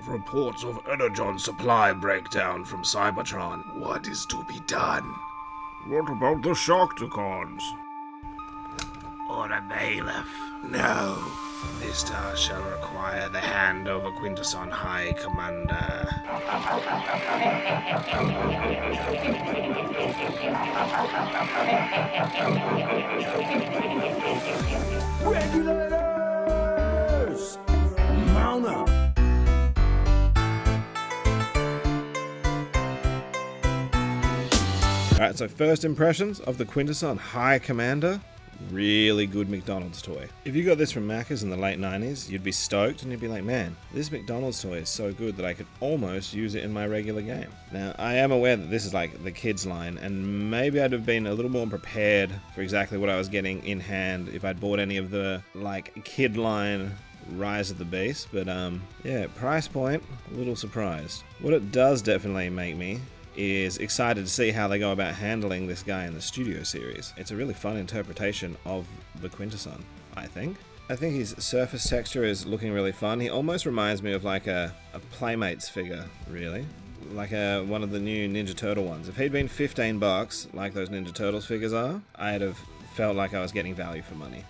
Reports of energon supply breakdown from Cybertron. What is to be done? What about the Sharktacons? Or a bailiff? No. This task shall require the hand of a Quintesson High Commander. Regulators! Mount up! Alright, so first impressions of the Quintesson High Commander. Really good McDonald's toy. If you got this from Macca's in the late 90s, you'd be stoked and you'd be like, man, this McDonald's toy is so good that I could almost use it in my regular game. Now, I am aware that this is like the kids line, and maybe I'd have been a little more prepared for exactly what I was getting in hand if I'd bought any of the like kid line Rise of the Beast, but yeah, price point, a little surprised. What it does definitely make me is excited to see how they go about handling this guy in the studio series. It's a really fun interpretation of the Quintesson, I think. I think his surface texture is looking really fun. He almost reminds me of like a Playmates figure, really. Like one of the new Ninja Turtle ones. If he'd been $15, like those Ninja Turtles figures are, I'd have felt like I was getting value for money.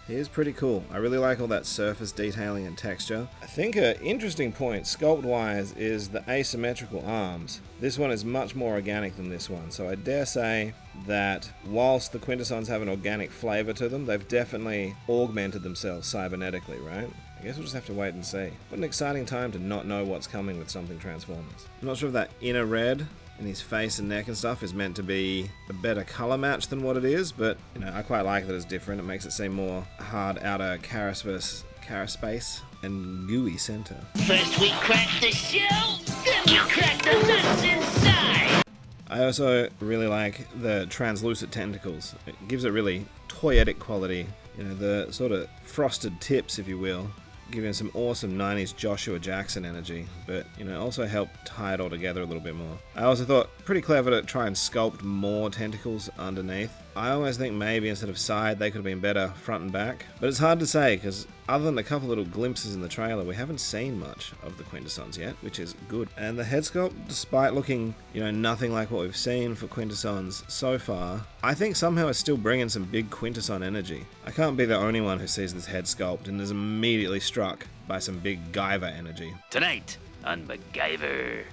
He is pretty cool. I really like all that surface detailing and texture. I think an interesting point, sculpt-wise, is the asymmetrical arms. This one is much more organic than this one, so I dare say that whilst the Quintessons have an organic flavour to them, they've definitely augmented themselves cybernetically, right? I guess we'll just have to wait and see. What an exciting time to not know what's coming with something Transformers. I'm not sure if that inner red in his face and neck and stuff is meant to be a better colour match than what it is, but you know, I quite like that it's different. It makes it seem more hard outer carapace and gooey centre. First we crack the shell, then we crack the nuts inside! I also really like the translucent tentacles. It gives it really toyetic quality, you know, the sort of frosted tips, if you will, giving some awesome 90s Joshua Jackson energy, but you know, also help tie it all together a little bit more. I also thought pretty clever to try and sculpt more tentacles underneath. I always think maybe instead of side they could have been better front and back, but it's hard to say because other than a couple little glimpses in the trailer, we haven't seen much of the Quintessons yet, which is good. And the head sculpt, despite looking, you know, nothing like what we've seen for Quintessons so far, I think somehow it's still bringing some big Quintesson energy. I can't be the only one who sees this head sculpt and is immediately struck by some big Guyver energy. Tonight on MacGyver.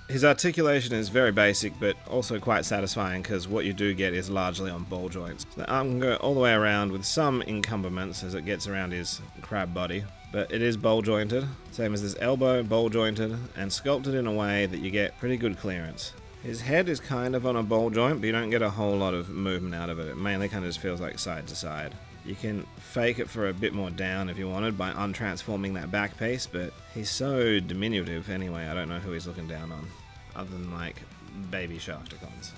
His articulation is very basic, but also quite satisfying because what you do get is largely on ball joints. The arm can go all the way around with some encumberments as it gets around his crab body, but it is ball jointed, same as this elbow, ball jointed, and sculpted in a way that you get pretty good clearance. His head is kind of on a ball joint, but you don't get a whole lot of movement out of it. It mainly kind of just feels like side to side. You can fake it for a bit more down if you wanted by untransforming that back piece, but he's so diminutive anyway, I don't know who he's looking down on, other than like baby Sharktacons.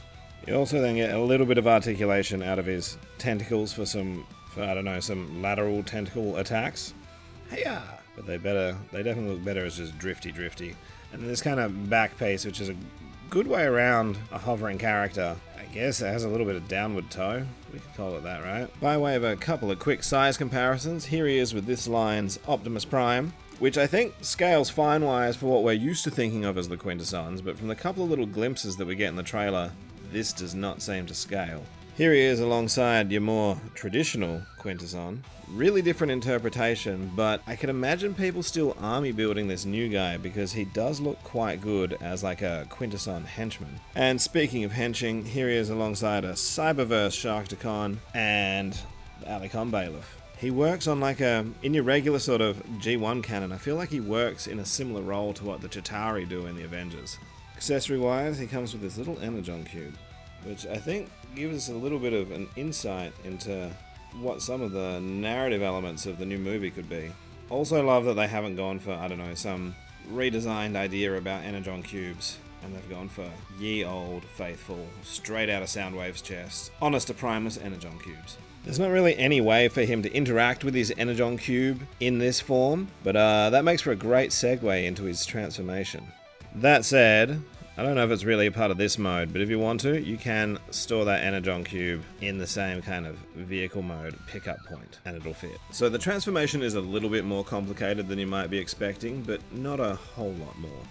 You also then get a little bit of articulation out of his tentacles for some lateral tentacle attacks. Hey-ya! But they definitely look better as just drifty. And then this kind of back piece, which is a good way around a hovering character. I guess it has a little bit of downward toe. We can call it that, right? By way of a couple of quick size comparisons, here he is with this line's Optimus Prime, which I think scales fine-wise for what we're used to thinking of as the Quintessons, but from the couple of little glimpses that we get in the trailer, this does not seem to scale. Here he is alongside your more traditional Quintesson. Really different interpretation, but I can imagine people still army building this new guy because he does look quite good as like a Quintesson henchman. And speaking of henching, here he is alongside a Cyberverse Sharktacon and the Alicon Bailiff. He works on like in your regular sort of G1 canon, I feel like he works in a similar role to what the Chitauri do in the Avengers. Accessory wise, he comes with this little energon cube, which I think gives us a little bit of an insight into what some of the narrative elements of the new movie could be. Also love that they haven't gone for, some redesigned idea about energon cubes, and they've gone for ye old, faithful, straight out of Soundwave's chest, honest to Primus energon cubes. There's not really any way for him to interact with his energon cube in this form, but that makes for a great segue into his transformation. That said, I don't know if it's really a part of this mode, but if you want to, you can store that Energon cube in the same kind of vehicle mode pickup point, and it'll fit. So the transformation is a little bit more complicated than you might be expecting, but not a whole lot more.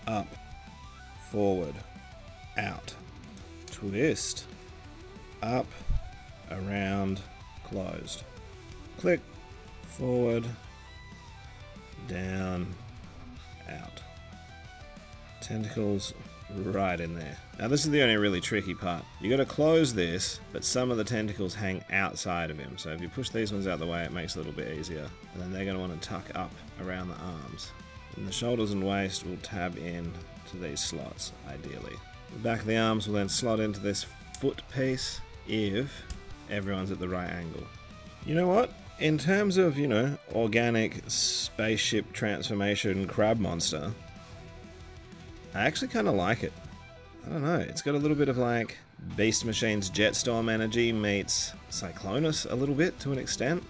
Up, forward, out, twist, up, around, closed. Click, forward, down, out. Tentacles right in there. Now this is the only really tricky part. You got to close this, but some of the tentacles hang outside of him. So if you push these ones out of the way, it makes it a little bit easier. And then they're going to want to tuck up around the arms. And the shoulders and waist will tab in to these slots, ideally. The back of the arms will then slot into this foot piece if everyone's at the right angle. You know what? In terms of, you know, organic spaceship transformation crab monster, I actually kind of like it. I don't know, it's got a little bit of like Beast Machine's Jetstorm energy meets Cyclonus a little bit to an extent.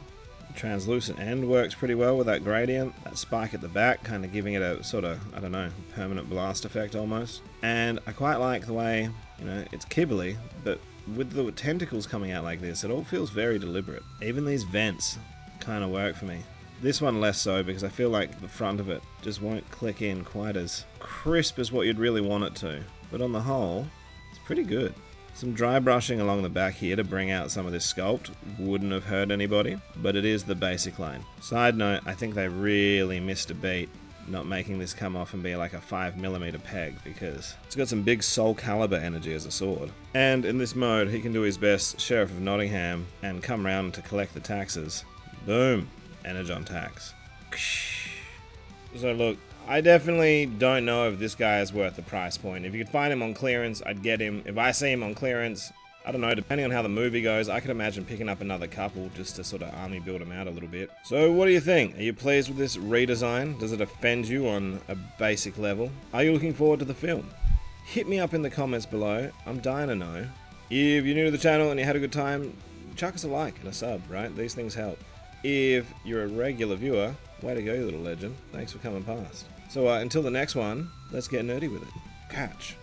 The translucent end works pretty well with that gradient. That spike at the back kind of giving it a sort of, I don't know, permanent blast effect almost. And I quite like the way, you know, it's kibbly, but with the tentacles coming out like this, it all feels very deliberate. Even these vents kind of work for me. This one less so, because I feel like the front of it just won't click in quite as crisp as what you'd really want it to. But on the whole, it's pretty good. Some dry brushing along the back here to bring out some of this sculpt wouldn't have hurt anybody, but it is the basic line. Side note, I think they really missed a beat not making this come off and be like a 5mm peg, because it's got some big Soul Calibur energy as a sword. And in this mode, he can do his best Sheriff of Nottingham and come round to collect the taxes. Boom! Energon tax. So look, I definitely don't know if this guy is worth the price point. If you could find him on clearance, I'd get him. If I see him on clearance, I don't know, depending on how the movie goes, I could imagine picking up another couple just to sort of army build him out a little bit. So what do you think? Are you pleased with this redesign? Does it offend you on a basic level? Are you looking forward to the film? Hit me up in the comments below. I'm dying to know. If you're new to the channel and you had a good time, chuck us a like and a sub, right? These things help. If you're a regular viewer, way to go, you little legend. Thanks for coming past. So until the next one, let's get nerdy with it. Catch.